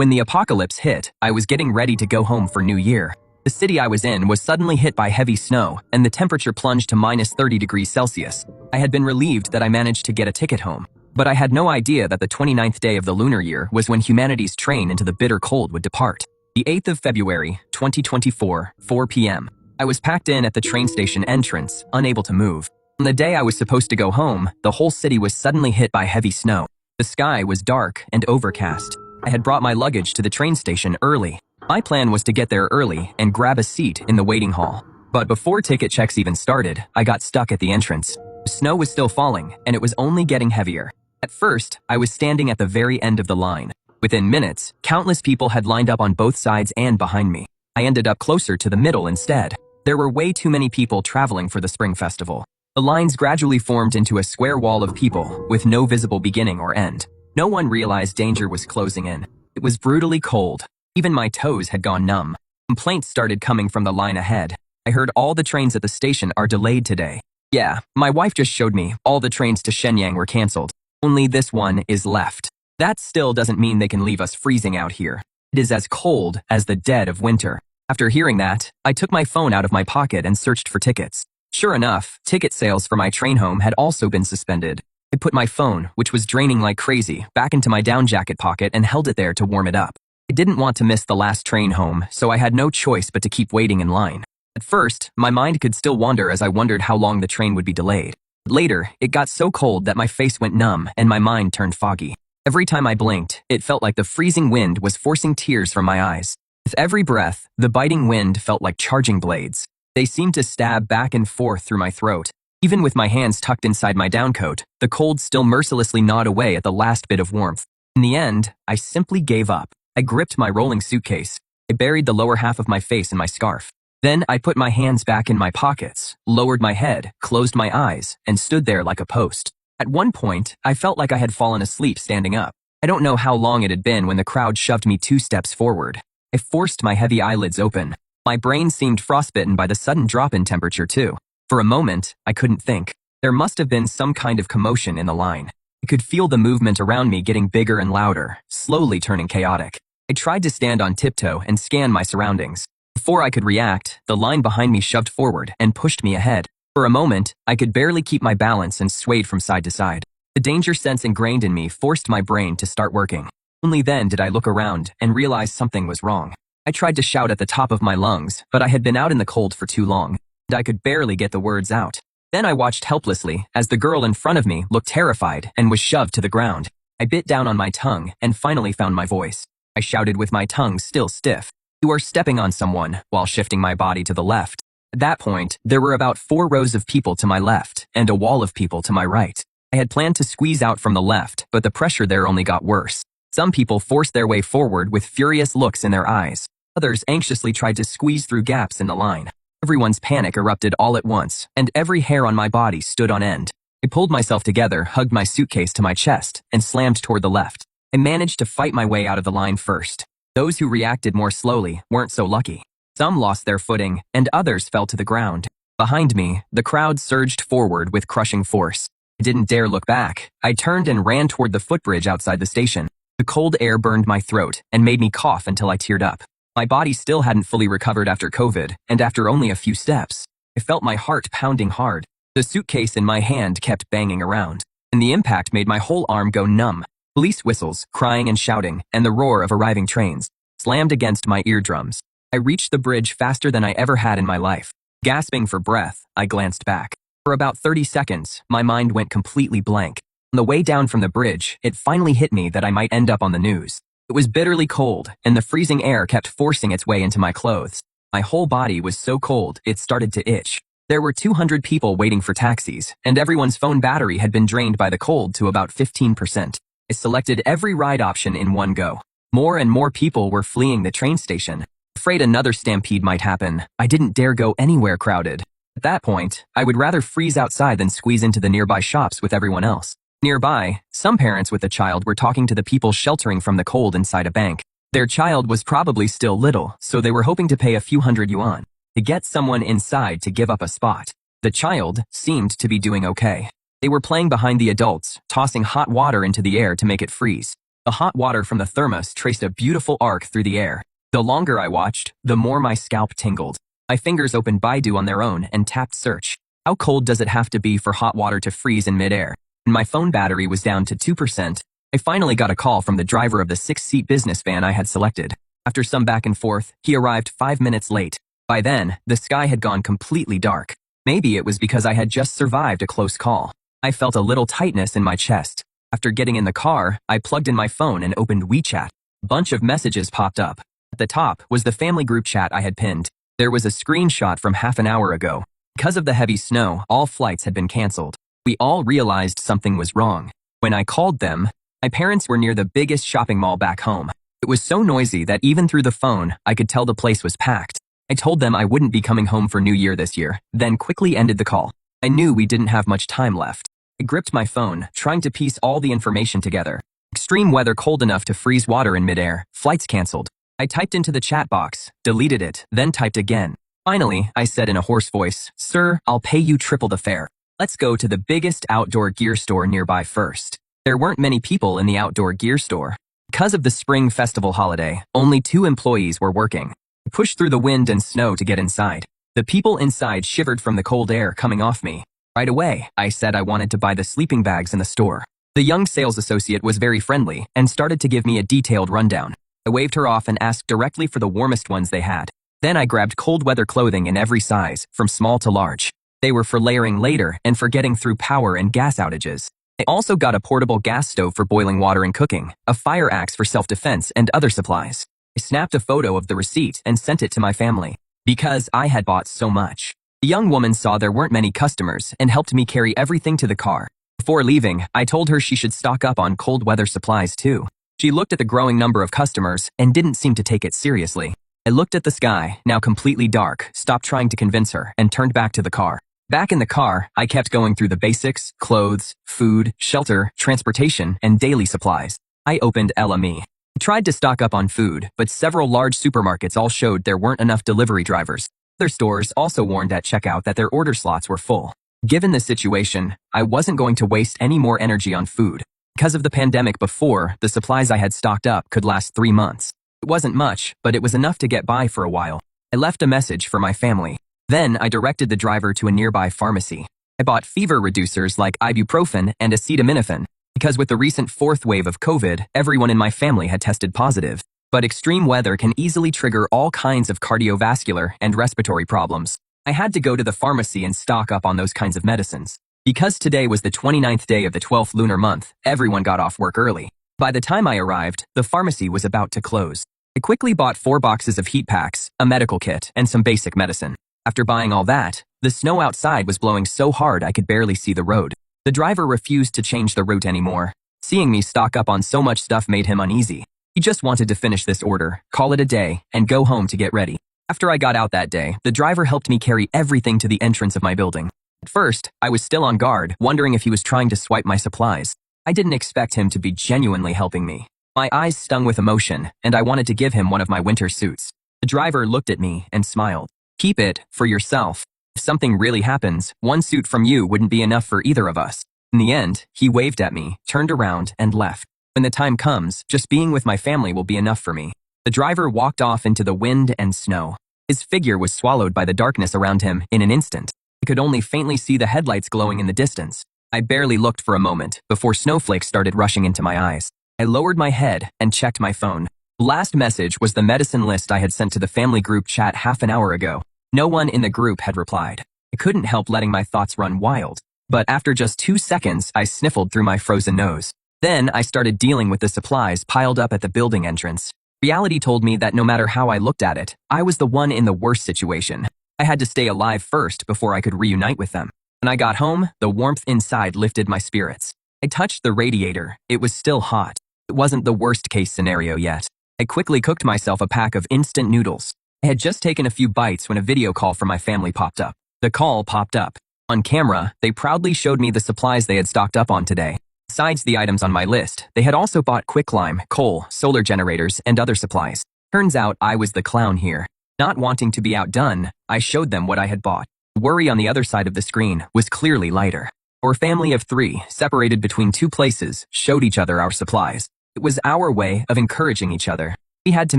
When the apocalypse hit, I was getting ready to go home for New Year. The city I was in was suddenly hit by heavy snow, and the temperature plunged to minus 30 degrees Celsius. I had been relieved that I managed to get a ticket home, but I had no idea that the 29th day of the lunar year was when humanity's train into the bitter cold would depart. The 8th of February, 2024, 4 p.m. I was packed in at the train station entrance, unable to move. On the day I was supposed to go home, the whole city was suddenly hit by heavy snow. The sky was dark and overcast. I had brought my luggage to the train station early. My plan was to get there early and grab a seat in the waiting hall. But before ticket checks even started, I got stuck at the entrance. The snow was still falling, and it was only getting heavier. At first, I was standing at the very end of the line. Within minutes, countless people had lined up on both sides and behind me. I ended up closer to the middle instead. There were way too many people traveling for the spring festival. The lines gradually formed into a square wall of people, with no visible beginning or end. No one realized danger was closing in. It was brutally cold. Even my toes had gone numb. Complaints started coming from the line ahead. I heard all the trains at the station are delayed today. Yeah, my wife just showed me all the trains to Shenyang were canceled. Only this one is left. That still doesn't mean they can leave us freezing out here. It is as cold as the dead of winter. After hearing that, I took my phone out of my pocket and searched for tickets. Sure enough, ticket sales for my train home had also been suspended. I put my phone, which was draining like crazy, back into my down jacket pocket and held it there to warm it up. I didn't want to miss the last train home, so I had no choice but to keep waiting in line. At first, my mind could still wander as I wondered how long the train would be delayed. Later, it got so cold that my face went numb and my mind turned foggy. Every time I blinked, it felt like the freezing wind was forcing tears from my eyes. With every breath, the biting wind felt like charging blades. They seemed to stab back and forth through my throat. Even with my hands tucked inside my downcoat, the cold still mercilessly gnawed away at the last bit of warmth. In the end, I simply gave up. I gripped my rolling suitcase. I buried the lower half of my face in my scarf. Then I put my hands back in my pockets, lowered my head, closed my eyes, and stood there like a post. At one point, I felt like I had fallen asleep standing up. I don't know how long it had been when the crowd shoved me 2 steps forward. I forced my heavy eyelids open. My brain seemed frostbitten by the sudden drop in temperature too. For a moment, I couldn't think. There must have been some kind of commotion in the line. I could feel the movement around me getting bigger and louder, slowly turning chaotic. I tried to stand on tiptoe and scan my surroundings. Before I could react, the line behind me shoved forward and pushed me ahead. For a moment, I could barely keep my balance and swayed from side to side. The danger sense ingrained in me forced my brain to start working. Only then did I look around and realize something was wrong. I tried to shout at the top of my lungs, but I had been out in the cold for too long. I could barely get the words out. Then I watched helplessly as the girl in front of me looked terrified and was shoved to the ground. I bit down on my tongue and finally found my voice. I shouted with my tongue still stiff. "You are stepping on someone," while shifting my body to the left. At that point, there were about 4 rows of people to my left and a wall of people to my right. I had planned to squeeze out from the left, but the pressure there only got worse. Some people forced their way forward with furious looks in their eyes. Others anxiously tried to squeeze through gaps in the line. Everyone's panic erupted all at once, and every hair on my body stood on end. I pulled myself together, hugged my suitcase to my chest, and slammed toward the left. I managed to fight my way out of the line first. Those who reacted more slowly weren't so lucky. Some lost their footing, and others fell to the ground. Behind me, the crowd surged forward with crushing force. I didn't dare look back. I turned and ran toward the footbridge outside the station. The cold air burned my throat and made me cough until I teared up. My body still hadn't fully recovered after COVID, and after only a few steps, I felt my heart pounding hard. The suitcase in my hand kept banging around, and the impact made my whole arm go numb. Police whistles, crying and shouting, and the roar of arriving trains slammed against my eardrums. I reached the bridge faster than I ever had in my life. Gasping for breath, I glanced back. For about 30 seconds, my mind went completely blank. On the way down from the bridge, it finally hit me that I might end up on the news. It was bitterly cold, and the freezing air kept forcing its way into my clothes. My whole body was so cold, it started to itch. There were 200 people waiting for taxis, and everyone's phone battery had been drained by the cold to about 15%. I selected every ride option in one go. More and more people were fleeing the train station. Afraid another stampede might happen, I didn't dare go anywhere crowded. At that point, I would rather freeze outside than squeeze into the nearby shops with everyone else. Nearby, some parents with a child were talking to the people sheltering from the cold inside a bank. Their child was probably still little, so they were hoping to pay a few hundred yuan to get someone inside to give up a spot. The child seemed to be doing okay. They were playing behind the adults, tossing hot water into the air to make it freeze. The hot water from the thermos traced a beautiful arc through the air. The longer I watched, the more my scalp tingled. My fingers opened Baidu on their own and tapped search. How cold does it have to be for hot water to freeze in midair? And my phone battery was down to 2%. I finally got a call from the driver of the 6-seat business van I had selected. After some back and forth, he arrived 5 minutes late. By then, the sky had gone completely dark. Maybe it was because I had just survived a close call. I felt a little tightness in my chest. After getting in the car, I plugged in my phone and opened WeChat. A bunch of messages popped up. At the top was the family group chat I had pinned. There was a screenshot from half an hour ago. Because of the heavy snow, all flights had been canceled. We all realized something was wrong. When I called them, my parents were near the biggest shopping mall back home. It was so noisy that even through the phone, I could tell the place was packed. I told them I wouldn't be coming home for New Year this year, then quickly ended the call. I knew we didn't have much time left. I gripped my phone, trying to piece all the information together. Extreme weather cold enough to freeze water in midair, flights canceled. I typed into the chat box, deleted it, then typed again. Finally, I said in a hoarse voice, "Sir, I'll pay you triple the fare. Let's go to the biggest outdoor gear store nearby first." There weren't many people in the outdoor gear store. Because of the spring festival holiday, only 2 employees were working. I pushed through the wind and snow to get inside. The people inside shivered from the cold air coming off me. Right away, I said I wanted to buy the sleeping bags in the store. The young sales associate was very friendly and started to give me a detailed rundown. I waved her off and asked directly for the warmest ones they had. Then I grabbed cold weather clothing in every size, from small to large. They were for layering later and for getting through power and gas outages. I also got a portable gas stove for boiling water and cooking, a fire axe for self-defense, and other supplies. I snapped a photo of the receipt and sent it to my family. Because I had bought so much. The young woman saw there weren't many customers and helped me carry everything to the car. Before leaving, I told her she should stock up on cold weather supplies too. She looked at the growing number of customers and didn't seem to take it seriously. I looked at the sky, now completely dark, stopped trying to convince her, and turned back to the car. Back in the car, I kept going through the basics: clothes, food, shelter, transportation, and daily supplies. I opened LME. I tried to stock up on food, but several large supermarkets all showed there weren't enough delivery drivers. Other stores also warned at checkout that their order slots were full. Given the situation, I wasn't going to waste any more energy on food. Because of the pandemic before, the supplies I had stocked up could last 3 months. It wasn't much, but it was enough to get by for a while. I left a message for my family. Then I directed the driver to a nearby pharmacy. I bought fever reducers like ibuprofen and acetaminophen, because with the recent 4th wave of COVID, everyone in my family had tested positive. But extreme weather can easily trigger all kinds of cardiovascular and respiratory problems. I had to go to the pharmacy and stock up on those kinds of medicines. Because today was the 29th day of the 12th lunar month, everyone got off work early. By the time I arrived, the pharmacy was about to close. I quickly bought 4 boxes of heat packs, a medical kit, and some basic medicine. After buying all that, the snow outside was blowing so hard I could barely see the road. The driver refused to change the route anymore. Seeing me stock up on so much stuff made him uneasy. He just wanted to finish this order, call it a day, and go home to get ready. After I got out that day, the driver helped me carry everything to the entrance of my building. At first, I was still on guard, wondering if he was trying to swipe my supplies. I didn't expect him to be genuinely helping me. My eyes stung with emotion, and I wanted to give him one of my winter suits. The driver looked at me and smiled. "Keep it for yourself. If something really happens, one suit from you wouldn't be enough for either of us." In the end, he waved at me, turned around, and left. When the time comes, just being with my family will be enough for me. The driver walked off into the wind and snow. His figure was swallowed by the darkness around him in an instant. I could only faintly see the headlights glowing in the distance. I barely looked for a moment before snowflakes started rushing into my eyes. I lowered my head and checked my phone. The last message was the medicine list I had sent to the family group chat half an hour ago. No one in the group had replied. I couldn't help letting my thoughts run wild. But after just 2 seconds, I sniffled through my frozen nose. Then I started dealing with the supplies piled up at the building entrance. Reality told me that no matter how I looked at it, I was the one in the worst situation. I had to stay alive first before I could reunite with them. When I got home, the warmth inside lifted my spirits. I touched the radiator. It was still hot. It wasn't the worst case scenario yet. I quickly cooked myself a pack of instant noodles. I had just taken a few bites when a video call from my family popped up. The call popped up. On camera, they proudly showed me the supplies they had stocked up on today. Besides the items on my list, they had also bought quicklime, coal, solar generators, and other supplies. Turns out I was the clown here. Not wanting to be outdone, I showed them what I had bought. The worry on the other side of the screen was clearly lighter. Our family of 3, separated between 2 places, showed each other our supplies. It was our way of encouraging each other. We had to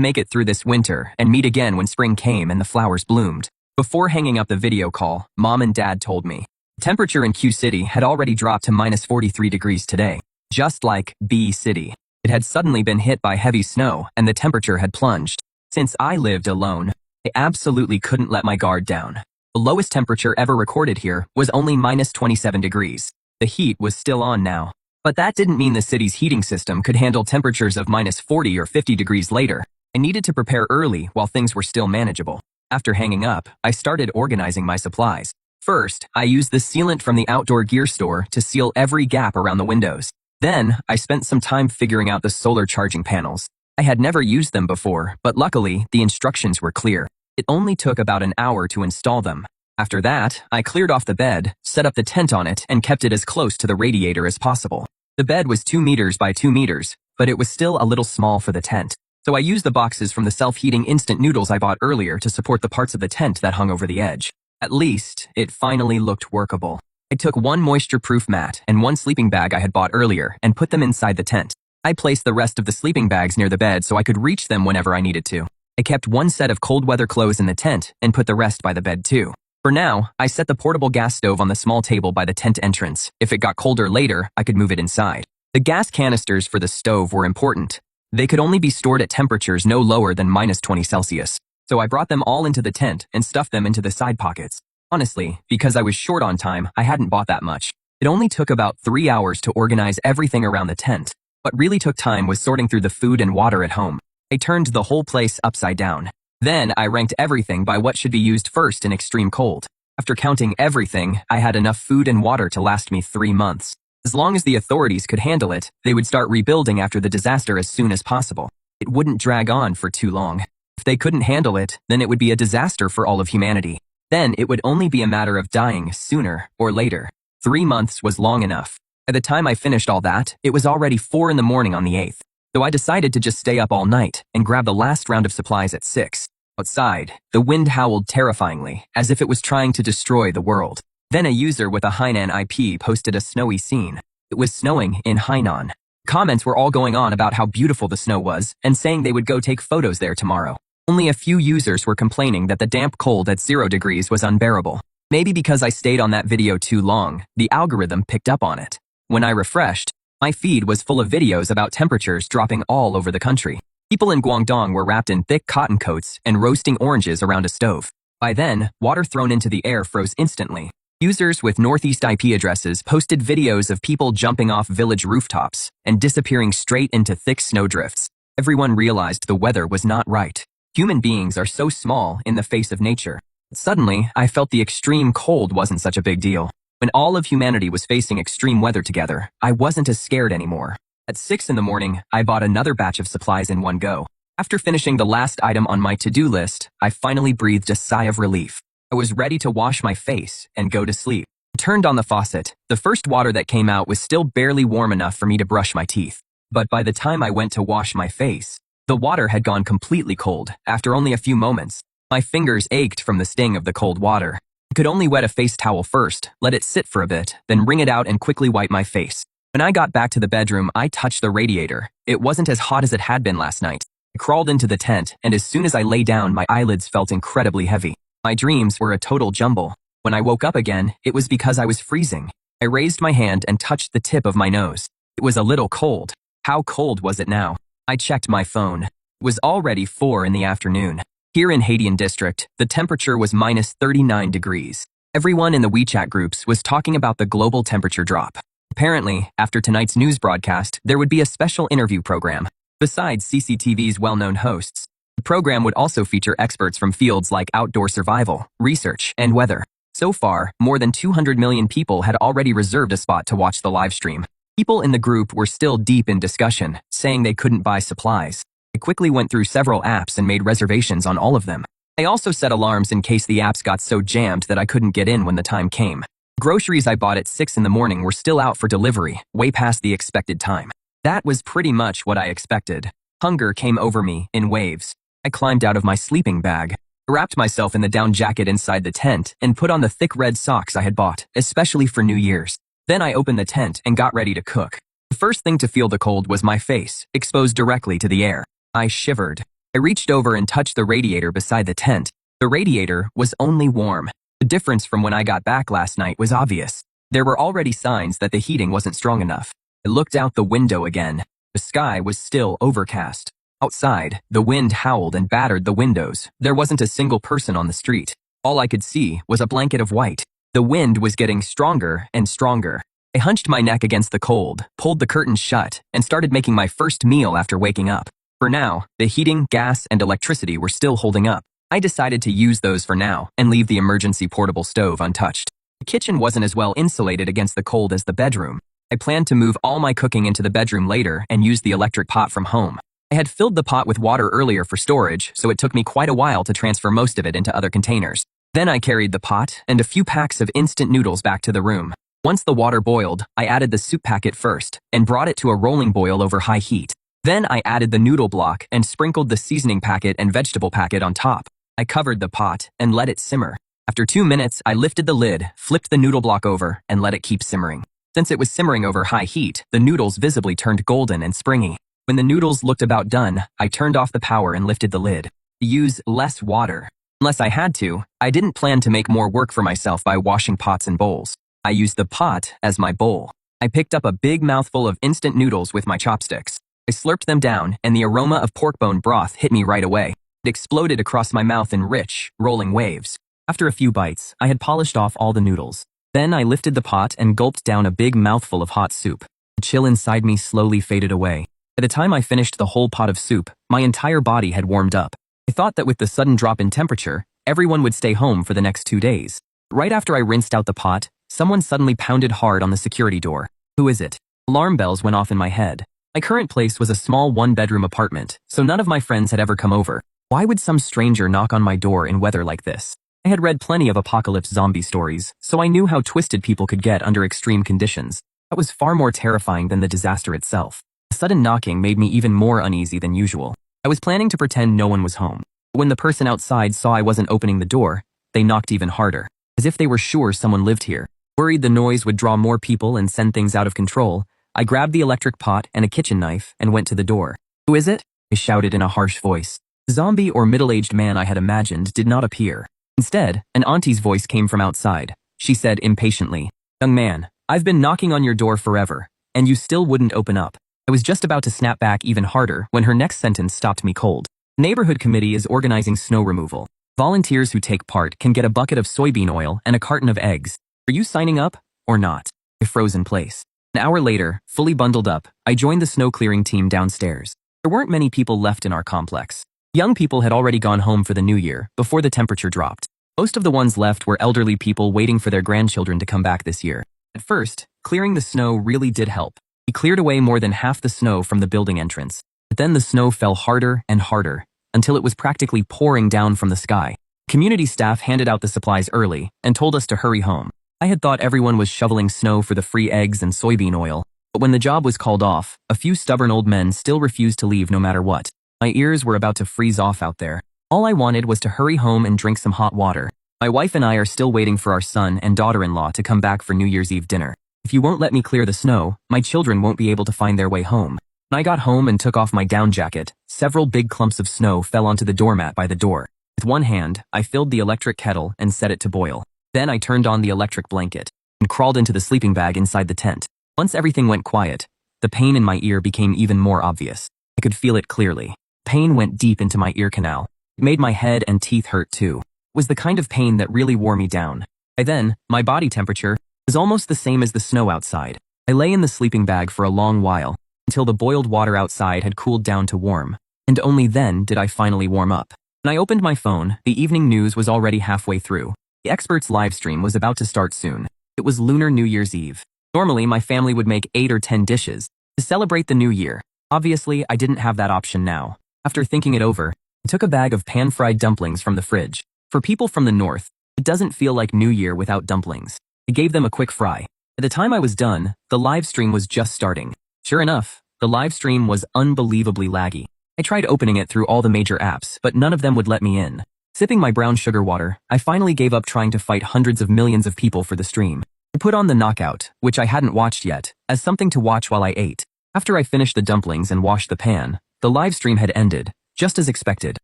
make it through this winter and meet again when spring came and the flowers bloomed. Before hanging up the video call, Mom and Dad told me. Temperature in Q City had already dropped to minus 43 degrees today. Just like B City. It had suddenly been hit by heavy snow and the temperature had plunged. Since I lived alone, I absolutely couldn't let my guard down. The lowest temperature ever recorded here was only minus 27 degrees. The heat was still on now. But that didn't mean the city's heating system could handle temperatures of minus 40 or 50 degrees later. I needed to prepare early while things were still manageable. After hanging up, I started organizing my supplies. First, I used the sealant from the outdoor gear store to seal every gap around the windows. Then, I spent some time figuring out the solar charging panels. I had never used them before, but luckily, the instructions were clear. It only took about an hour to install them. After that, I cleared off the bed, set up the tent on it, and kept it as close to the radiator as possible. The bed was 2 meters by 2 meters, but it was still a little small for the tent. So I used the boxes from the self-heating instant noodles I bought earlier to support the parts of the tent that hung over the edge. At least, it finally looked workable. I took one moisture-proof mat and one sleeping bag I had bought earlier and put them inside the tent. I placed the rest of the sleeping bags near the bed so I could reach them whenever I needed to. I kept one set of cold weather clothes in the tent and put the rest by the bed too. For now, I set the portable gas stove on the small table by the tent entrance. If it got colder later, I could move it inside. The gas canisters for the stove were important. They could only be stored at temperatures no lower than minus 20 Celsius. So I brought them all into the tent and stuffed them into the side pockets. Honestly, because I was short on time, I hadn't bought that much. It only took about 3 hours to organize everything around the tent. What really took time was sorting through the food and water at home. I turned the whole place upside down. Then I ranked everything by what should be used first in extreme cold. After counting everything, I had enough food and water to last me 3 months. As long as the authorities could handle it, they would start rebuilding after the disaster as soon as possible. It wouldn't drag on for too long. If they couldn't handle it, then it would be a disaster for all of humanity. Then it would only be a matter of dying sooner or later. 3 months was long enough. By the time I finished all that, it was already 4 in the morning on the 8th. So I decided to just stay up all night and grab the last round of supplies at 6. Outside, the wind howled terrifyingly, as if it was trying to destroy the world. Then a user with a Hainan IP posted a snowy scene. It was snowing in Hainan. Comments were all going on about how beautiful the snow was and saying they would go take photos there tomorrow. Only a few users were complaining that the damp cold at 0 degrees was unbearable. Maybe because I stayed on that video too long, the algorithm picked up on it. When I refreshed, my feed was full of videos about temperatures dropping all over the country. People in Guangdong were wrapped in thick cotton coats and roasting oranges around a stove. By then, water thrown into the air froze instantly. Users with Northeast IP addresses posted videos of people jumping off village rooftops and disappearing straight into thick snowdrifts. Everyone realized the weather was not right. Human beings are so small in the face of nature. Suddenly, I felt the extreme cold wasn't such a big deal. When all of humanity was facing extreme weather together, I wasn't as scared anymore. At 6 in the morning, I bought another batch of supplies in one go. After finishing the last item on my to-do list, I finally breathed a sigh of relief. I was ready to wash my face and go to sleep. I turned on the faucet. The first water that came out was still barely warm enough for me to brush my teeth. But by the time I went to wash my face, the water had gone completely cold after only a few moments. My fingers ached from the sting of the cold water. I could only wet a face towel first, let it sit for a bit, then wring it out and quickly wipe my face. When I got back to the bedroom, I touched the radiator. It wasn't as hot as it had been last night. I crawled into the tent, and as soon as I lay down, my eyelids felt incredibly heavy. My dreams were a total jumble. When I woke up again, it was because I was freezing. I raised my hand and touched the tip of my nose. It was a little cold. How cold was it now? I checked my phone. It was already 4 in the afternoon. Here in Haidian district, the temperature was minus 39 degrees. Everyone in the WeChat groups was talking about the global temperature drop. Apparently, after tonight's news broadcast, there would be a special interview program. Besides CCTV's well-known hosts, the program would also feature experts from fields like outdoor survival, research, and weather. So far, more than 200 million people had already reserved a spot to watch the live stream. People in the group were still deep in discussion, saying they couldn't buy supplies. I quickly went through several apps and made reservations on all of them. I also set alarms in case the apps got so jammed that I couldn't get in when the time came. Groceries I bought at 6 in the morning were still out for delivery, way past the expected time. That was pretty much what I expected. Hunger came over me in waves. I climbed out of my sleeping bag, wrapped myself in the down jacket inside the tent, and put on the thick red socks I had bought, especially for New Year's. Then I opened the tent and got ready to cook. The first thing to feel the cold was my face, exposed directly to the air. I shivered. I reached over and touched the radiator beside the tent. The radiator was only warm. The difference from when I got back last night was obvious. There were already signs that the heating wasn't strong enough. I looked out the window again. The sky was still overcast. Outside, the wind howled and battered the windows. There wasn't a single person on the street. All I could see was a blanket of white. The wind was getting stronger and stronger. I hunched my neck against the cold, pulled the curtains shut, and started making my first meal after waking up. For now, the heating, gas, and electricity were still holding up. I decided to use those for now and leave the emergency portable stove untouched. The kitchen wasn't as well insulated against the cold as the bedroom. I planned to move all my cooking into the bedroom later and use the electric pot from home. I had filled the pot with water earlier for storage, so it took me quite a while to transfer most of it into other containers. Then I carried the pot and a few packs of instant noodles back to the room. Once the water boiled, I added the soup packet first and brought it to a rolling boil over high heat. Then I added the noodle block and sprinkled the seasoning packet and vegetable packet on top. I covered the pot and let it simmer. After 2 minutes, I lifted the lid, flipped the noodle block over, and let it keep simmering. Since it was simmering over high heat, the noodles visibly turned golden and springy. When the noodles looked about done, I turned off the power and lifted the lid. To use less water. Unless I had to, I didn't plan to make more work for myself by washing pots and bowls. I used the pot as my bowl. I picked up a big mouthful of instant noodles with my chopsticks. I slurped them down, and the aroma of pork bone broth hit me right away. It exploded across my mouth in rich, rolling waves. After a few bites, I had polished off all the noodles. Then I lifted the pot and gulped down a big mouthful of hot soup. The chill inside me slowly faded away. By the time I finished the whole pot of soup, my entire body had warmed up. I thought that with the sudden drop in temperature, everyone would stay home for the next 2 days. Right after I rinsed out the pot, someone suddenly pounded hard on the security door. Who is it? Alarm bells went off in my head. My current place was a small one-bedroom apartment, so none of my friends had ever come over. Why would some stranger knock on my door in weather like this? I had read plenty of apocalypse zombie stories, so I knew how twisted people could get under extreme conditions. That was far more terrifying than the disaster itself. The sudden knocking made me even more uneasy than usual. I was planning to pretend no one was home. But when the person outside saw I wasn't opening the door, they knocked even harder, as if they were sure someone lived here. Worried the noise would draw more people and send things out of control, I grabbed the electric pot and a kitchen knife and went to the door. Who is it? I shouted in a harsh voice. The zombie or middle-aged man I had imagined did not appear. Instead, an auntie's voice came from outside. She said impatiently, "Young man, I've been knocking on your door forever, and you still wouldn't open up." I was just about to snap back even harder when her next sentence stopped me cold. The neighborhood committee is organizing snow removal. Volunteers who take part can get a bucket of soybean oil and a carton of eggs. Are you signing up or not? I froze in place. An hour later, fully bundled up, I joined the snow clearing team downstairs. There weren't many people left in our complex. Young people had already gone home for the new year before the temperature dropped. Most of the ones left were elderly people waiting for their grandchildren to come back this year. At first, clearing the snow really did help. We cleared away more than half the snow from the building entrance. But then the snow fell harder and harder until it was practically pouring down from the sky. Community staff handed out the supplies early and told us to hurry home. I had thought everyone was shoveling snow for the free eggs and soybean oil, but when the job was called off, a few stubborn old men still refused to leave no matter what. My ears were about to freeze off out there. All I wanted was to hurry home and drink some hot water. My wife and I are still waiting for our son and daughter-in-law to come back for New Year's Eve dinner. If you won't let me clear the snow, my children won't be able to find their way home. When I got home and took off my down jacket, several big clumps of snow fell onto the doormat by the door. With one hand, I filled the electric kettle and set it to boil. Then I turned on the electric blanket and crawled into the sleeping bag inside the tent. Once everything went quiet, the pain in my ear became even more obvious. I could feel it clearly. Pain went deep into my ear canal. It made my head and teeth hurt too. It was the kind of pain that really wore me down. By then, my body temperature was almost the same as the snow outside. I lay in the sleeping bag for a long while, until the boiled water outside had cooled down to warm, and only then did I finally warm up. When I opened my phone, the evening news was already halfway through. The experts' live stream was about to start soon. It was Lunar New Year's Eve. Normally, my family would make 8 or 10 dishes to celebrate the new year. Obviously, I didn't have that option now. After thinking it over, I took a bag of pan-fried dumplings from the fridge. For people from the north, it doesn't feel like New Year without dumplings. I gave them a quick fry. By the time I was done, the live stream was just starting. Sure enough, the live stream was unbelievably laggy. I tried opening it through all the major apps, but none of them would let me in. Sipping my brown sugar water, I finally gave up trying to fight hundreds of millions of people for the stream. I put on the knockout, which I hadn't watched yet, as something to watch while I ate. After I finished the dumplings and washed the pan, the live stream had ended, just as expected.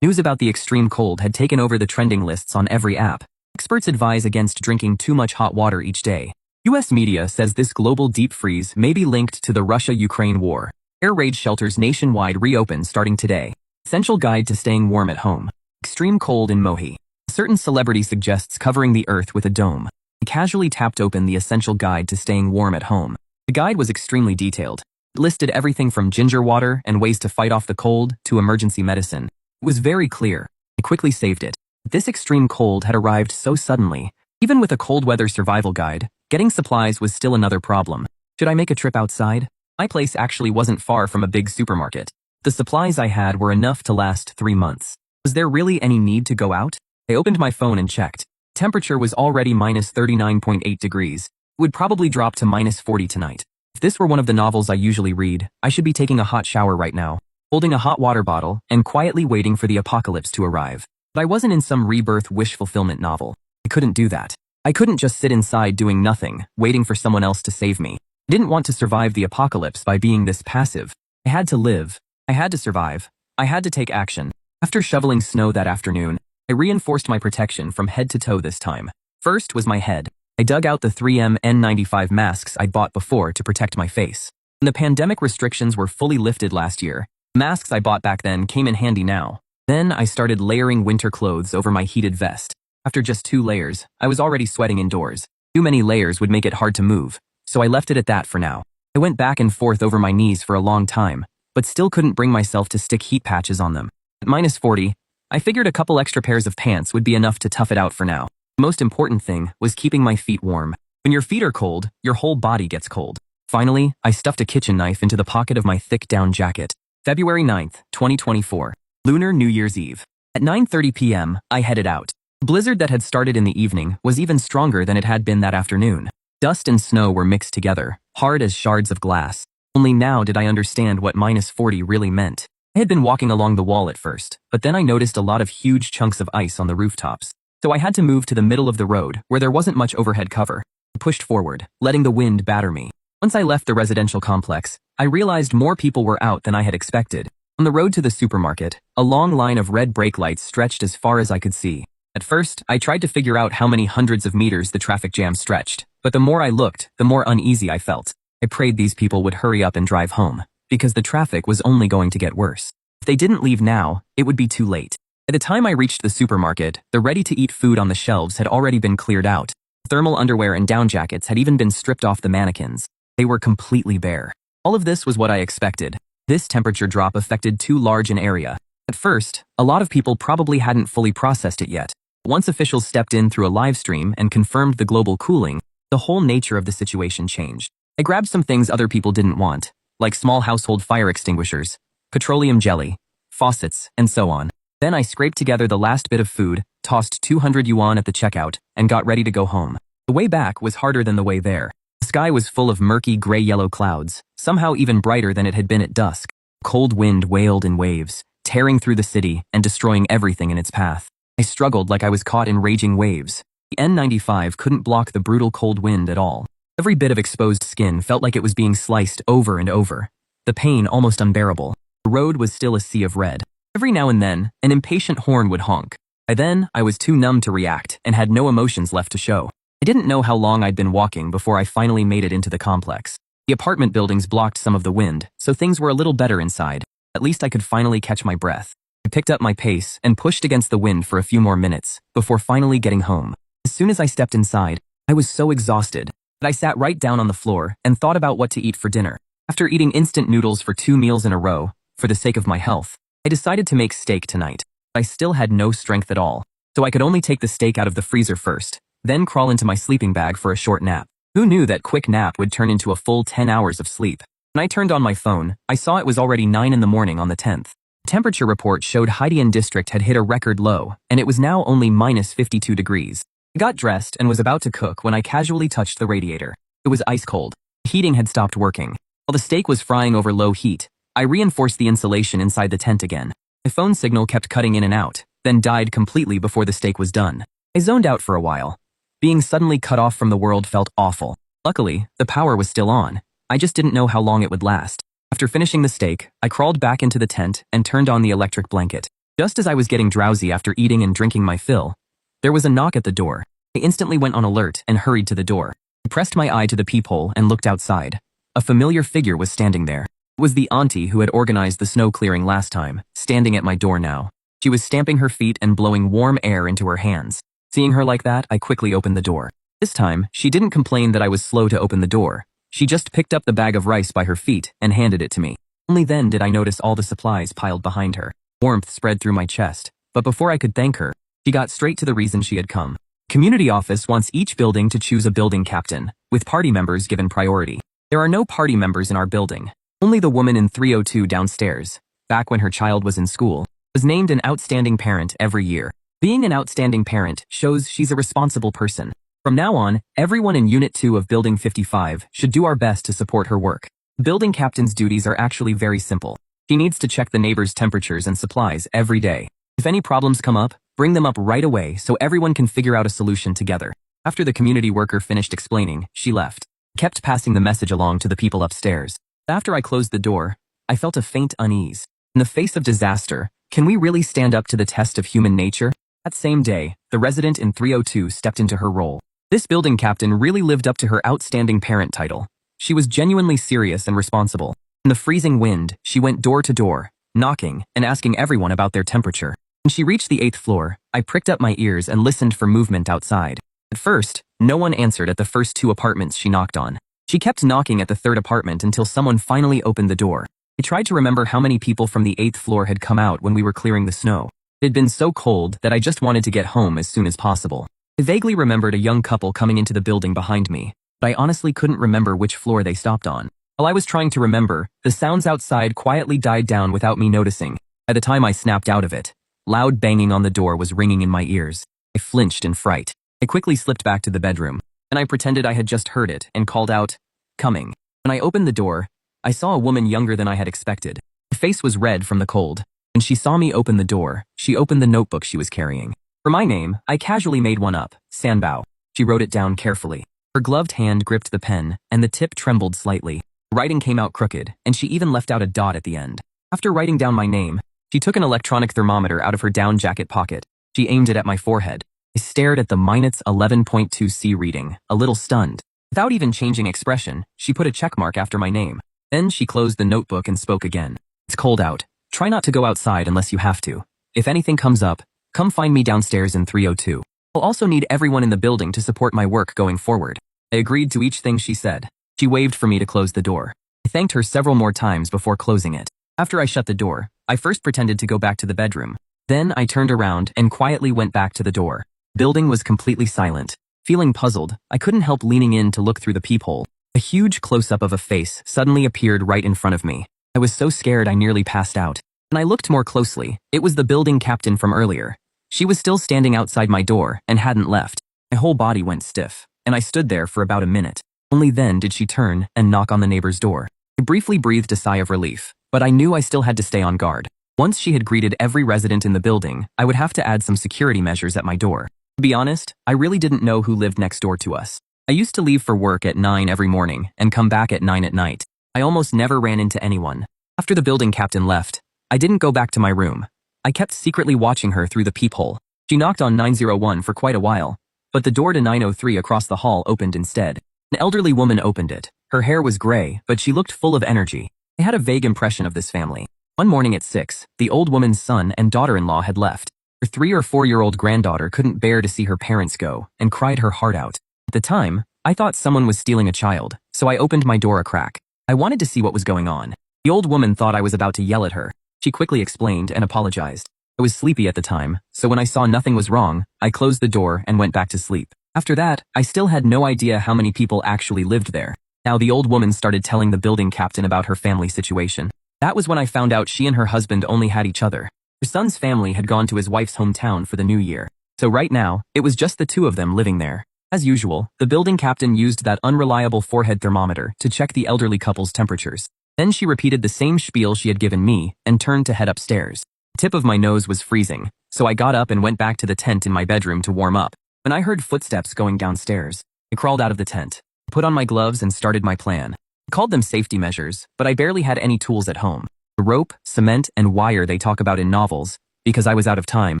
News about the extreme cold had taken over the trending lists on every app. Experts advise against drinking too much hot water each day. US media says this global deep freeze may be linked to the Russia-Ukraine war. Air raid shelters nationwide reopen starting today. Essential guide to staying warm at home. Extreme cold in Mohi. A certain celebrity suggests covering the earth with a dome. I casually tapped open the essential guide to staying warm at home. The guide was extremely detailed. It listed everything from ginger water and ways to fight off the cold to emergency medicine. It was very clear. I quickly saved it. This extreme cold had arrived so suddenly. Even with a cold weather survival guide, getting supplies was still another problem. Should I make a trip outside? My place actually wasn't far from a big supermarket. The supplies I had were enough to last 3 months. Was there really any need to go out? I opened my phone and checked. Temperature was already minus 39.8 degrees. It would probably drop to minus 40 tonight. If this were one of the novels I usually read, I should be taking a hot shower right now, holding a hot water bottle and quietly waiting for the apocalypse to arrive. But I wasn't in some rebirth wish fulfillment novel. I couldn't do that. I couldn't just sit inside doing nothing, waiting for someone else to save me. I didn't want to survive the apocalypse by being this passive. I had to live. I had to survive. I had to take action. After shoveling snow that afternoon, I reinforced my protection from head to toe this time. First was my head. I dug out the 3M N95 masks I'd bought before to protect my face. When the pandemic restrictions were fully lifted last year, the masks I bought back then came in handy now. Then I started layering winter clothes over my heated vest. After just 2 layers, I was already sweating indoors. Too many layers would make it hard to move, so I left it at that for now. I went back and forth over my knees for a long time, but still couldn't bring myself to stick heat patches on them. At minus 40, I figured a couple extra pairs of pants would be enough to tough it out for now. The most important thing was keeping my feet warm. When your feet are cold, your whole body gets cold. Finally, I stuffed a kitchen knife into the pocket of my thick down jacket. February 9th, 2024. Lunar New Year's Eve. At 9:30 p.m., I headed out. The blizzard that had started in the evening was even stronger than it had been that afternoon. Dust and snow were mixed together, hard as shards of glass. Only now did I understand what minus 40 really meant. I had been walking along the wall at first, but then I noticed a lot of huge chunks of ice on the rooftops. So I had to move to the middle of the road, where there wasn't much overhead cover. I pushed forward, letting the wind batter me. Once I left the residential complex, I realized more people were out than I had expected. On the road to the supermarket, a long line of red brake lights stretched as far as I could see. At first, I tried to figure out how many hundreds of meters the traffic jam stretched, but the more I looked, the more uneasy I felt. I prayed these people would hurry up and drive home, because the traffic was only going to get worse. If they didn't leave now, it would be too late. By the time I reached the supermarket, the ready-to-eat food on the shelves had already been cleared out. Thermal underwear and down jackets had even been stripped off the mannequins. They were completely bare. All of this was what I expected. This temperature drop affected too large an area. At first, a lot of people probably hadn't fully processed it yet. Once officials stepped in through a live stream and confirmed the global cooling, the whole nature of the situation changed. I grabbed some things other people didn't want, like small household fire extinguishers, petroleum jelly, faucets, and so on. Then I scraped together the last bit of food, tossed 200 yuan at the checkout, and got ready to go home. The way back was harder than the way there. The sky was full of murky gray-yellow clouds, somehow even brighter than it had been at dusk. Cold wind wailed in waves, tearing through the city and destroying everything in its path. I struggled like I was caught in raging waves. The N95 couldn't block the brutal cold wind at all. Every bit of exposed skin felt like it was being sliced over and over. The pain almost unbearable. The road was still a sea of red. Every now and then, an impatient horn would honk. By then, I was too numb to react and had no emotions left to show. I didn't know how long I'd been walking before I finally made it into the complex. The apartment buildings blocked some of the wind, so things were a little better inside. At least I could finally catch my breath. I picked up my pace and pushed against the wind for a few more minutes before finally getting home. As soon as I stepped inside, I was so exhausted that I sat right down on the floor and thought about what to eat for dinner. After eating instant noodles for 2 meals in a row, for the sake of my health, I decided to make steak tonight. I still had no strength at all, so I could only take the steak out of the freezer first, then crawl into my sleeping bag for a short nap. Who knew that quick nap would turn into a full 10 hours of sleep? When I turned on my phone, I saw it was already 9 in the morning on the 10th. The temperature report showed Haidian district had hit a record low, and it was now only minus 52 degrees. I got dressed and was about to cook when I casually touched the radiator. It was ice cold. The heating had stopped working. While the steak was frying over low heat, I reinforced the insulation inside the tent again. My phone signal kept cutting in and out, then died completely before the steak was done. I zoned out for a while. Being suddenly cut off from the world felt awful. Luckily, the power was still on. I just didn't know how long it would last. After finishing the steak, I crawled back into the tent and turned on the electric blanket. Just as I was getting drowsy after eating and drinking my fill, there was a knock at the door. I instantly went on alert and hurried to the door. I pressed my eye to the peephole and looked outside. A familiar figure was standing there. It was the auntie who had organized the snow clearing last time, standing at my door now. She was stamping her feet and blowing warm air into her hands. Seeing her like that, I quickly opened the door. This time, she didn't complain that I was slow to open the door. She just picked up the bag of rice by her feet and handed it to me. Only then did I notice all the supplies piled behind her. Warmth spread through my chest, but before I could thank her, she got straight to the reason she had come. Community office wants each building to choose a building captain, with party members given priority. There are no party members in our building. Only the woman in 302 downstairs, back when her child was in school, was named an outstanding parent every year. Being an outstanding parent shows she's a responsible person. From now on, everyone in Unit 2 of Building 55 should do our best to support her work. The building captain's duties are actually very simple. She needs to check the neighbors' temperatures and supplies every day. If any problems come up, bring them up right away so everyone can figure out a solution together. After the community worker finished explaining, she left. I kept passing the message along to the people upstairs. After I closed the door, I felt a faint unease. In the face of disaster, can we really stand up to the test of human nature? That same day, the resident in 302 stepped into her role. This building captain really lived up to her outstanding parent title. She was genuinely serious and responsible. In the freezing wind, she went door to door, knocking and asking everyone about their temperature. When she reached the 8th floor, I pricked up my ears and listened for movement outside. At first, no one answered at the first 2 apartments she knocked on. She kept knocking at the 3rd apartment until someone finally opened the door. I tried to remember how many people from the 8th floor had come out when we were clearing the snow. It had been so cold that I just wanted to get home as soon as possible. I vaguely remembered a young couple coming into the building behind me, but I honestly couldn't remember which floor they stopped on. While I was trying to remember, the sounds outside quietly died down without me noticing. By the time I snapped out of it, loud banging on the door was ringing in my ears. I flinched in fright. I quickly slipped back to the bedroom, and I pretended I had just heard it and called out, "Coming." When I opened the door, I saw a woman younger than I had expected. Her face was red from the cold. When she saw me open the door, she opened the notebook she was carrying. For my name, I casually made one up, Sanbao. She wrote it down carefully. Her gloved hand gripped the pen, and the tip trembled slightly. The writing came out crooked, and she even left out a dot at the end. After writing down my name, she took an electronic thermometer out of her down jacket pocket. She aimed it at my forehead. I stared at the -11.2 C reading, a little stunned. Without even changing expression, she put a check mark after my name. Then she closed the notebook and spoke again. "It's cold out. Try not to go outside unless you have to. If anything comes up, come find me downstairs in 302. I'll also need everyone in the building to support my work going forward." I agreed to each thing she said. She waved for me to close the door. I thanked her several more times before closing it. After I shut the door, I first pretended to go back to the bedroom. Then I turned around and quietly went back to the door. The building was completely silent. Feeling puzzled, I couldn't help leaning in to look through the peephole. A huge close-up of a face suddenly appeared right in front of me. I was so scared I nearly passed out. When I looked more closely, it was the building captain from earlier. She was still standing outside my door and hadn't left. My whole body went stiff, and I stood there for about a minute. Only then did she turn and knock on the neighbor's door. I briefly breathed a sigh of relief, but I knew I still had to stay on guard. Once she had greeted every resident in the building, I would have to add some security measures at my door. To be honest, I really didn't know who lived next door to us. I used to leave for work at 9 every morning and come back at 9 at night. I almost never ran into anyone. After the building captain left, I didn't go back to my room. I kept secretly watching her through the peephole. She knocked on 901 for quite a while, but the door to 903 across the hall opened instead. An elderly woman opened it. Her hair was gray, but she looked full of energy. I had a vague impression of this family. One morning at 6, the old woman's son and daughter-in-law had left. Her 3 or 4-year-old granddaughter couldn't bear to see her parents go and cried her heart out. At the time, I thought someone was stealing a child, so I opened my door a crack. I wanted to see what was going on. The old woman thought I was about to yell at her. She quickly explained and apologized. I was sleepy at the time, so when I saw nothing was wrong, I closed the door and went back to sleep. After that, I still had no idea how many people actually lived there. Now the old woman started telling the building captain about her family situation. That was when I found out she and her husband only had each other. Her son's family had gone to his wife's hometown for the new year. So right now, it was just the 2 of them living there. As usual, the building captain used that unreliable forehead thermometer to check the elderly couple's temperatures. Then she repeated the same spiel she had given me and turned to head upstairs. The tip of my nose was freezing, so I got up and went back to the tent in my bedroom to warm up. When I heard footsteps going downstairs, I crawled out of the tent, put on my gloves and started my plan. I called them safety measures, but I barely had any tools at home. The rope, cement, and wire they talk about in novels, because I was out of time,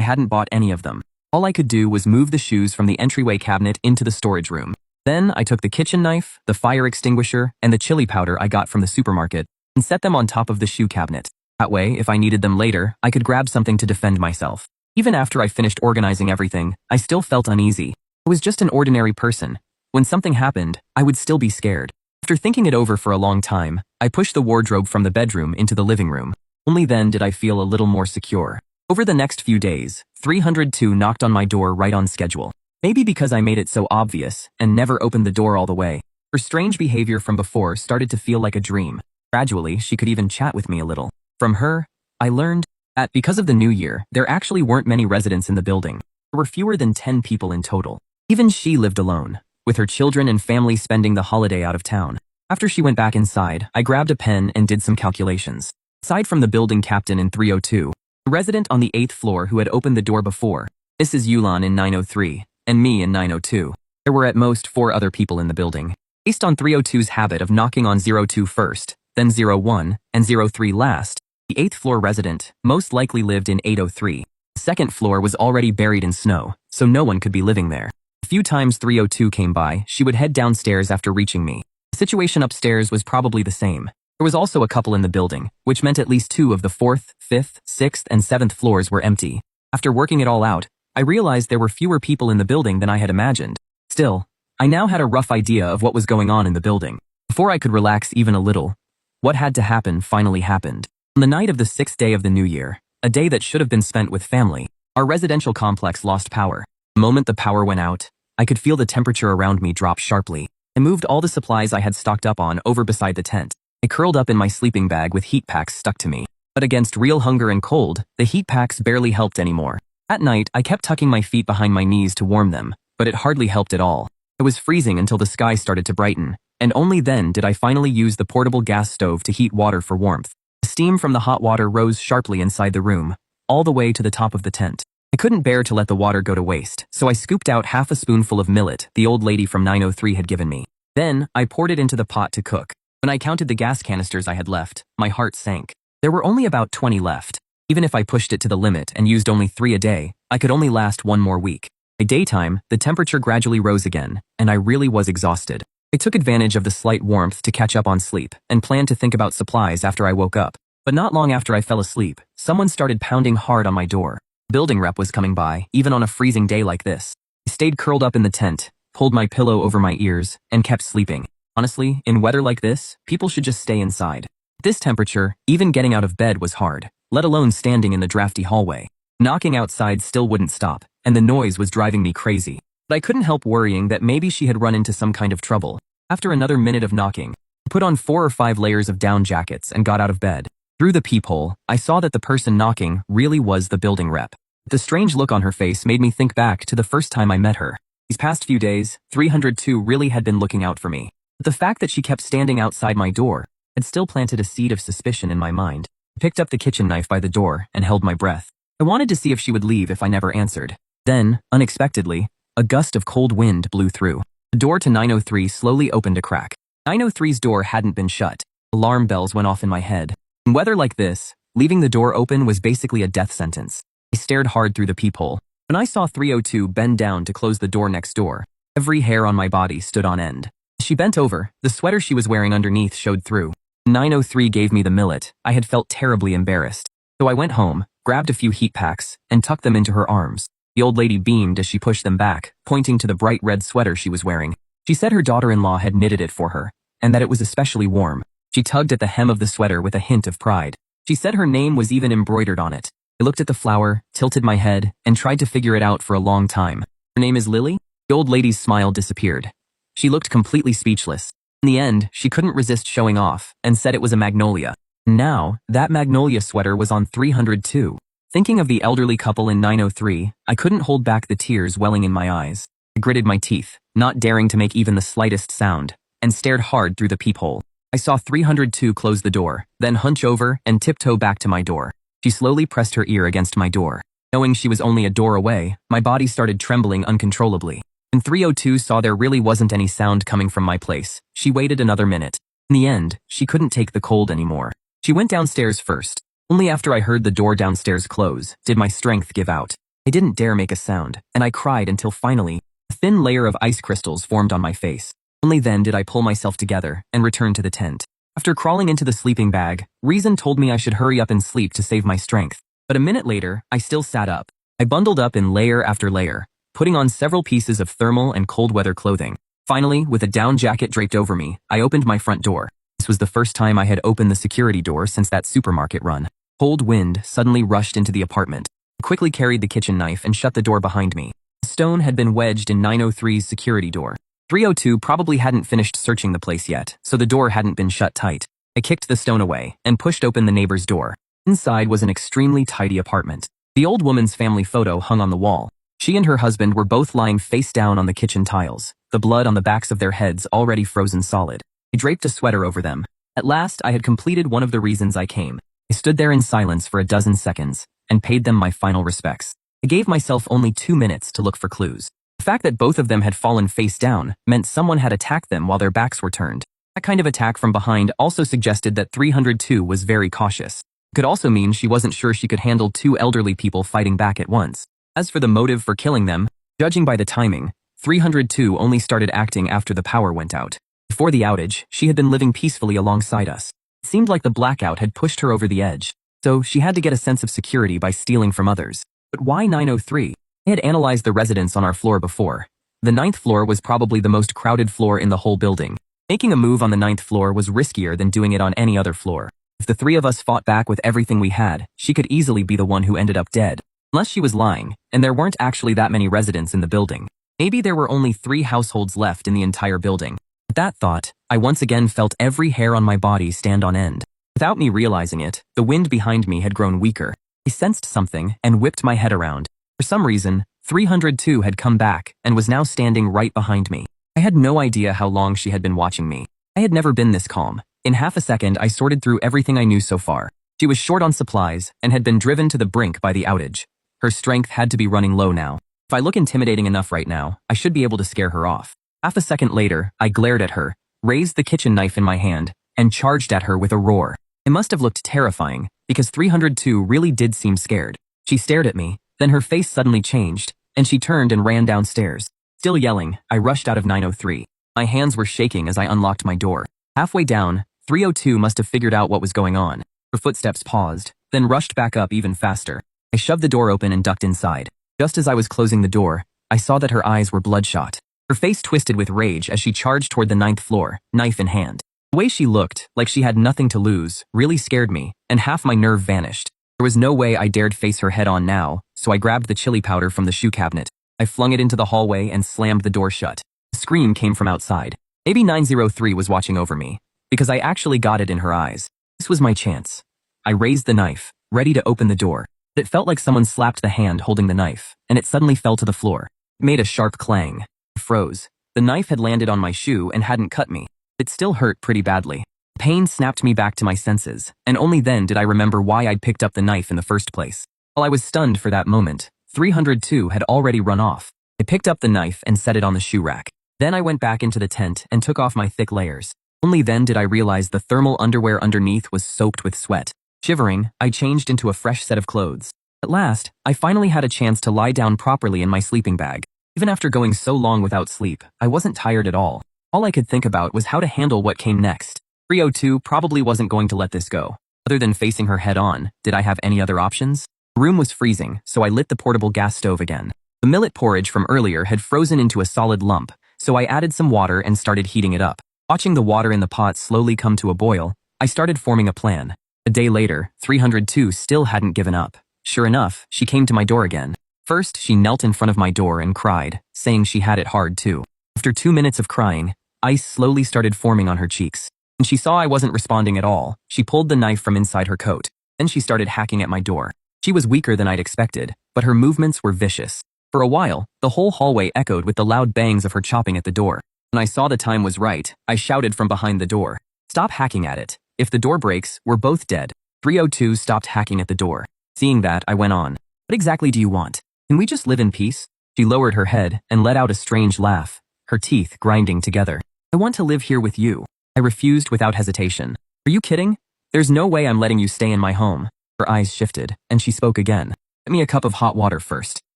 I hadn't bought any of them. All I could do was move the shoes from the entryway cabinet into the storage room. Then I took the kitchen knife, the fire extinguisher, and the chili powder I got from the supermarket, and set them on top of the shoe cabinet. That way, if I needed them later, I could grab something to defend myself. Even after I finished organizing everything, I still felt uneasy. I was just an ordinary person. When something happened, I would still be scared. After thinking it over for a long time, I pushed the wardrobe from the bedroom into the living room. Only then did I feel a little more secure. Over the next few days, 302 knocked on my door right on schedule. Maybe because I made it so obvious and never opened the door all the way. Her strange behavior from before started to feel like a dream. Gradually, she could even chat with me a little. From her, I learned that because of the new year, there actually weren't many residents in the building. There were fewer than 10 people in total. Even she lived alone, with her children and family spending the holiday out of town. After she went back inside, I grabbed a pen and did some calculations. Aside from the building captain in 302, the resident on the 8th floor who had opened the door before, Mrs. Yulan in 903, and me in 902, there were at most 4 other people in the building. Based on 302's habit of knocking on 02 first, then 01, and 03 last, the 8th floor resident most likely lived in 803. The 2nd floor was already buried in snow, so no one could be living there. A few times 302 came by, she would head downstairs after reaching me. The situation upstairs was probably the same. There was also a couple in the building, which meant at least 2 of the 4th, 5th, 6th, and 7th floors were empty. After working it all out, I realized there were fewer people in the building than I had imagined. Still, I now had a rough idea of what was going on in the building. Before I could relax even a little, what had to happen finally happened. On the night of the 6th day of the new year, a day that should have been spent with family, our residential complex lost power. The moment the power went out, I could feel the temperature around me drop sharply. I moved all the supplies I had stocked up on over beside the tent. I curled up in my sleeping bag with heat packs stuck to me. But against real hunger and cold, the heat packs barely helped anymore. At night, I kept tucking my feet behind my knees to warm them, but it hardly helped at all. I was freezing until the sky started to brighten, and only then did I finally use the portable gas stove to heat water for warmth. The steam from the hot water rose sharply inside the room, all the way to the top of the tent. I couldn't bear to let the water go to waste, so I scooped out half a spoonful of millet the old lady from 903 had given me. Then, I poured it into the pot to cook. When I counted the gas canisters I had left, my heart sank. There were only about 20 left. Even if I pushed it to the limit and used only 3 a day, I could only last 1 more week. By daytime, the temperature gradually rose again, and I really was exhausted. I took advantage of the slight warmth to catch up on sleep and planned to think about supplies after I woke up. But not long after I fell asleep, someone started pounding hard on my door. The building rep was coming by, even on a freezing day like this. I stayed curled up in the tent, pulled my pillow over my ears, and kept sleeping. Honestly, in weather like this, people should just stay inside. At this temperature, even getting out of bed was hard, let alone standing in the drafty hallway. Knocking outside still wouldn't stop, and the noise was driving me crazy. But I couldn't help worrying that maybe she had run into some kind of trouble. After another minute of knocking, I put on 4 or 5 layers of down jackets and got out of bed. Through the peephole, I saw that the person knocking really was the building rep. The strange look on her face made me think back to the first time I met her. These past few days, 302 really had been looking out for me. But the fact that she kept standing outside my door had still planted a seed of suspicion in my mind. I picked up the kitchen knife by the door and held my breath. I wanted to see if she would leave if I never answered. Then, unexpectedly, a gust of cold wind blew through. The door to 903 slowly opened a crack. 903's door hadn't been shut. Alarm bells went off in my head. In weather like this, leaving the door open was basically a death sentence. I stared hard through the peephole. When I saw 302 bend down to close the door next door, every hair on my body stood on end. As she bent over, the sweater she was wearing underneath showed through. 903 gave me the millet. I had felt terribly embarrassed. So I went home, grabbed a few heat packs, and tucked them into her arms. The old lady beamed as she pushed them back, pointing to the bright red sweater she was wearing. She said her daughter-in-law had knitted it for her, and that it was especially warm. She tugged at the hem of the sweater with a hint of pride. She said her name was even embroidered on it. I looked at the flower, tilted my head, and tried to figure it out for a long time. Her name is Lily? The old lady's smile disappeared. She looked completely speechless. In the end, she couldn't resist showing off, and said it was a magnolia. Now, that magnolia sweater was on 302. Thinking of the elderly couple in 903, I couldn't hold back the tears welling in my eyes. I gritted my teeth, not daring to make even the slightest sound, and stared hard through the peephole. I saw 302 close the door, then hunch over and tiptoe back to my door. She slowly pressed her ear against my door. Knowing she was only a door away, my body started trembling uncontrollably. When 302 saw there really wasn't any sound coming from my place, she waited another minute. In the end, she couldn't take the cold anymore. She went downstairs first. Only after I heard the door downstairs close did my strength give out. I didn't dare make a sound, and I cried until finally, a thin layer of ice crystals formed on my face. Only then did I pull myself together and return to the tent. After crawling into the sleeping bag, reason told me I should hurry up and sleep to save my strength. But a minute later, I still sat up. I bundled up in layer after layer, putting on several pieces of thermal and cold weather clothing. Finally, with a down jacket draped over me, I opened my front door. This was the first time I had opened the security door since that supermarket run. Cold wind suddenly rushed into the apartment. I quickly carried the kitchen knife and shut the door behind me. A stone had been wedged in 903's security door. 302 probably hadn't finished searching the place yet, so the door hadn't been shut tight. I kicked the stone away and pushed open the neighbor's door. Inside was an extremely tidy apartment. The old woman's family photo hung on the wall. She and her husband were both lying face down on the kitchen tiles, the blood on the backs of their heads already frozen solid. I draped a sweater over them. At last, I had completed one of the reasons I came. I stood there in silence for a dozen seconds and paid them my final respects. I gave myself only 2 minutes to look for clues. The fact that both of them had fallen face down meant someone had attacked them while their backs were turned. That kind of attack from behind also suggested that 302 was very cautious. It could also mean she wasn't sure she could handle 2 elderly people fighting back at once. As for the motive for killing them, judging by the timing, 302 only started acting after the power went out. Before the outage, she had been living peacefully alongside us. It seemed like the blackout had pushed her over the edge, so she had to get a sense of security by stealing from others. But why 903? I had analyzed the residents on our floor before. The 9th floor was probably the most crowded floor in the whole building. Making a move on the 9th floor was riskier than doing it on any other floor. If the 3 of us fought back with everything we had, she could easily be the one who ended up dead. Unless she was lying, and there weren't actually that many residents in the building. Maybe there were only 3 households left in the entire building. At that thought, I once again felt every hair on my body stand on end. Without me realizing it, the wind behind me had grown weaker. I sensed something and whipped my head around. For some reason, 302 had come back and was now standing right behind me. I had no idea how long she had been watching me. I had never been this calm. In half a second, I sorted through everything I knew so far. She was short on supplies and had been driven to the brink by the outage. Her strength had to be running low now. If I look intimidating enough right now, I should be able to scare her off. Half a second later, I glared at her, raised the kitchen knife in my hand, and charged at her with a roar. It must have looked terrifying, because 302 really did seem scared. She stared at me, then her face suddenly changed, and she turned and ran downstairs. Still yelling, I rushed out of 903. My hands were shaking as I unlocked my door. Halfway down, 302 must have figured out what was going on. Her footsteps paused, then rushed back up even faster. I shoved the door open and ducked inside. Just as I was closing the door, I saw that her eyes were bloodshot. Her face twisted with rage as she charged toward the 9th floor, knife in hand. The way she looked, like she had nothing to lose, really scared me, and half my nerve vanished. There was no way I dared face her head on now, so I grabbed the chili powder from the shoe cabinet. I flung it into the hallway and slammed the door shut. A scream came from outside. Maybe 903 was watching over me, because I actually got it in her eyes. This was my chance. I raised the knife, ready to open the door. It felt like someone slapped the hand holding the knife, and it suddenly fell to the floor. It made a sharp clang. I froze. The knife had landed on my shoe and hadn't cut me. It still hurt pretty badly. Pain snapped me back to my senses, and only then did I remember why I'd picked up the knife in the first place. While I was stunned for that moment, 302 had already run off. I picked up the knife and set it on the shoe rack. Then I went back into the tent and took off my thick layers. Only then did I realize the thermal underwear underneath was soaked with sweat. Shivering, I changed into a fresh set of clothes. At last, I finally had a chance to lie down properly in my sleeping bag. Even after going so long without sleep, I wasn't tired at all. All I could think about was how to handle what came next. 302 probably wasn't going to let this go. Other than facing her head on, did I have any other options? The room was freezing, so I lit the portable gas stove again. The millet porridge from earlier had frozen into a solid lump, so I added some water and started heating it up. Watching the water in the pot slowly come to a boil, I started forming a plan. A day later, 302 still hadn't given up. Sure enough, she came to my door again. First, she knelt in front of my door and cried, saying she had it hard too. After 2 minutes of crying, ice slowly started forming on her cheeks. When she saw I wasn't responding at all, she pulled the knife from inside her coat. Then she started hacking at my door. She was weaker than I'd expected, but her movements were vicious. For a while, the whole hallway echoed with the loud bangs of her chopping at the door. When I saw the time was right, I shouted from behind the door, "Stop hacking at it. If the door breaks, we're both dead." 302 stopped hacking at the door. Seeing that, I went on. "What exactly do you want? Can we just live in peace?" She lowered her head and let out a strange laugh, her teeth grinding together. "I want to live here with you." I refused without hesitation. Are you kidding? There's no way I'm letting you stay in my home. Her eyes shifted, and she spoke again. Get me a cup of hot water first.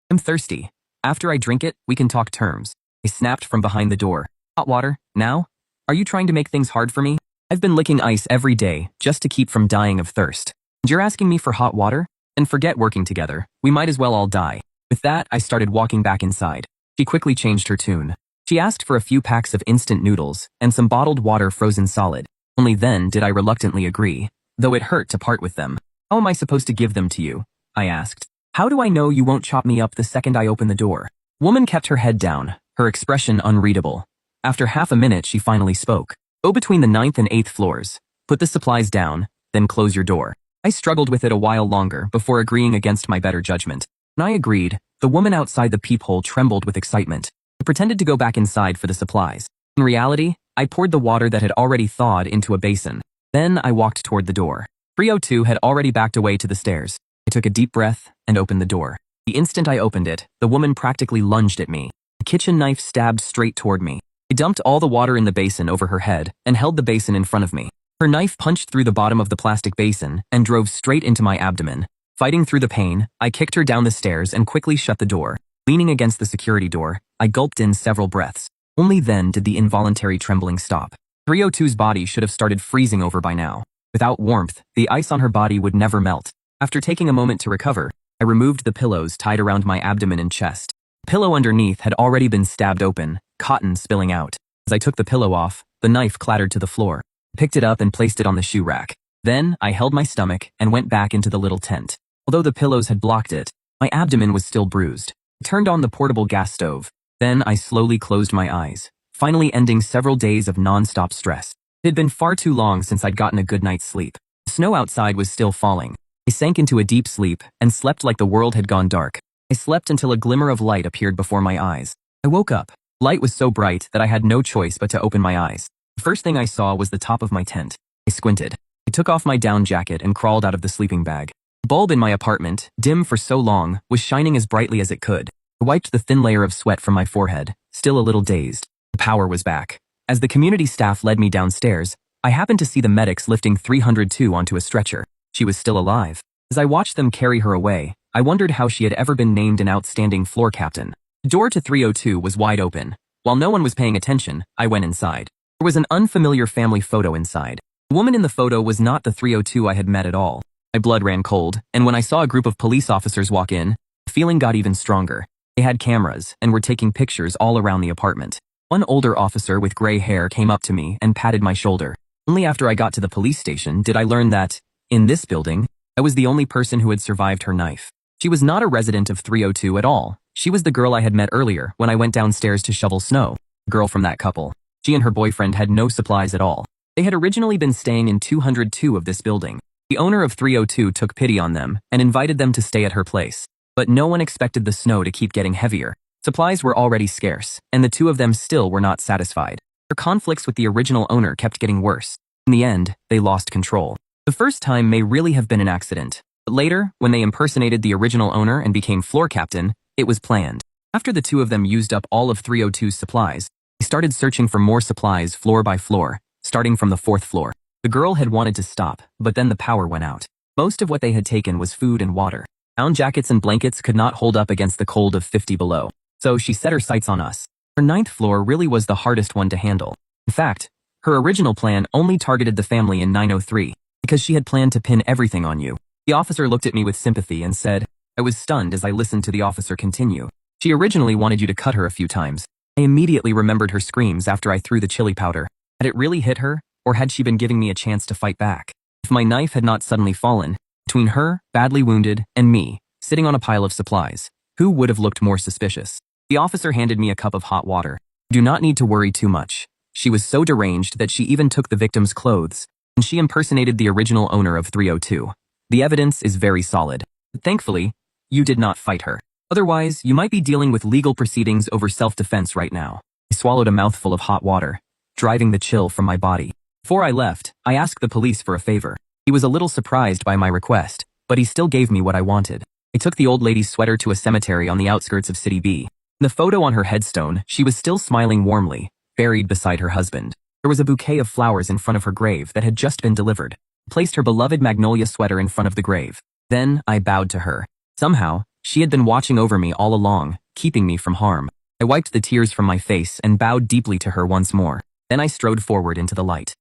I'm thirsty. After I drink it, we can talk terms. I snapped from behind the door. Hot water? Now? Are you trying to make things hard for me? I've been licking ice every day just to keep from dying of thirst. And you're asking me for hot water? And forget working together. We might as well all die. With that, I started walking back inside. She quickly changed her tune. She asked for a few packs of instant noodles and some bottled water frozen solid. Only then did I reluctantly agree, though it hurt to part with them. How am I supposed to give them to you? I asked. How do I know you won't chop me up the second I open the door? Woman kept her head down, her expression unreadable. After half a minute, she finally spoke. Go between the 9th and 8th floors. Put the supplies down, then close your door. I struggled with it a while longer before agreeing against my better judgment. When I agreed, the woman outside the peephole trembled with excitement. I pretended to go back inside for the supplies. In reality, I poured the water that had already thawed into a basin. Then I walked toward the door. 302 had already backed away to the stairs. I took a deep breath and opened the door. The instant I opened it, the woman practically lunged at me. A kitchen knife stabbed straight toward me. I dumped all the water in the basin over her head and held the basin in front of me. Her knife punched through the bottom of the plastic basin and drove straight into my abdomen. Fighting through the pain, I kicked her down the stairs and quickly shut the door. Leaning against the security door, I gulped in several breaths. Only then did the involuntary trembling stop. 302's body should have started freezing over by now. Without warmth, the ice on her body would never melt. After taking a moment to recover, I removed the pillows tied around my abdomen and chest. The pillow underneath had already been stabbed open, cotton spilling out. As I took the pillow off, the knife clattered to the floor. I picked it up and placed it on the shoe rack. Then, I held my stomach and went back into the little tent. Although the pillows had blocked it, my abdomen was still bruised. I turned on the portable gas stove. Then I slowly closed my eyes, finally ending several days of non-stop stress. It had been far too long since I'd gotten a good night's sleep. The snow outside was still falling. I sank into a deep sleep and slept like the world had gone dark. I slept until a glimmer of light appeared before my eyes. I woke up. Light was so bright that I had no choice but to open my eyes. The first thing I saw was the top of my tent. I squinted. I took off my down jacket and crawled out of the sleeping bag. The bulb in my apartment, dim for so long, was shining as brightly as it could. I wiped the thin layer of sweat from my forehead, still a little dazed. The power was back. As the community staff led me downstairs, I happened to see the medics lifting 302 onto a stretcher. She was still alive. As I watched them carry her away, I wondered how she had ever been named an outstanding floor captain. The door to 302 was wide open. While no one was paying attention, I went inside. There was an unfamiliar family photo inside. The woman in the photo was not the 302 I had met at all. My blood ran cold, and when I saw a group of police officers walk in, the feeling got even stronger. They had cameras and were taking pictures all around the apartment. One older officer with gray hair came up to me and patted my shoulder. Only after I got to the police station did I learn that, in this building, I was the only person who had survived her knife. She was not a resident of 302 at all. She was the girl I had met earlier when I went downstairs to shovel snow. The girl from that couple. She and her boyfriend had no supplies at all. They had originally been staying in 202 of this building. The owner of 302 took pity on them and invited them to stay at her place. But no one expected the snow to keep getting heavier. Supplies were already scarce, and the two of them still were not satisfied. Their conflicts with the original owner kept getting worse. In the end, they lost control. The first time may really have been an accident. But later, when they impersonated the original owner and became floor captain, it was planned. After the two of them used up all of 302's supplies, they started searching for more supplies floor by floor, starting from the 4th floor. The girl had wanted to stop, but then the power went out. Most of what they had taken was food and water. Down jackets and blankets could not hold up against the cold of 50 below. So she set her sights on us. Her 9th floor really was the hardest one to handle. In fact, her original plan only targeted the family in 903, because she had planned to pin everything on you. The officer looked at me with sympathy and said, I was stunned as I listened to the officer continue. She originally wanted you to cut her a few times. I immediately remembered her screams after I threw the chili powder. Had it really hit her, or had she been giving me a chance to fight back? If my knife had not suddenly fallen, between her, badly wounded, and me, sitting on a pile of supplies, who would have looked more suspicious? The officer handed me a cup of hot water. Do not need to worry too much. She was so deranged that she even took the victim's clothes, and she impersonated the original owner of 302. The evidence is very solid. But thankfully, you did not fight her. Otherwise, you might be dealing with legal proceedings over self-defense right now. I swallowed a mouthful of hot water, driving the chill from my body. Before I left, I asked the police for a favor. He was a little surprised by my request, but he still gave me what I wanted. I took the old lady's sweater to a cemetery on the outskirts of City B. In the photo on her headstone, she was still smiling warmly, buried beside her husband. There was a bouquet of flowers in front of her grave that had just been delivered. Placed her beloved magnolia sweater in front of the grave. Then I bowed to her. Somehow, she had been watching over me all along, keeping me from harm. I wiped the tears from my face and bowed deeply to her once more. Then I strode forward into the light.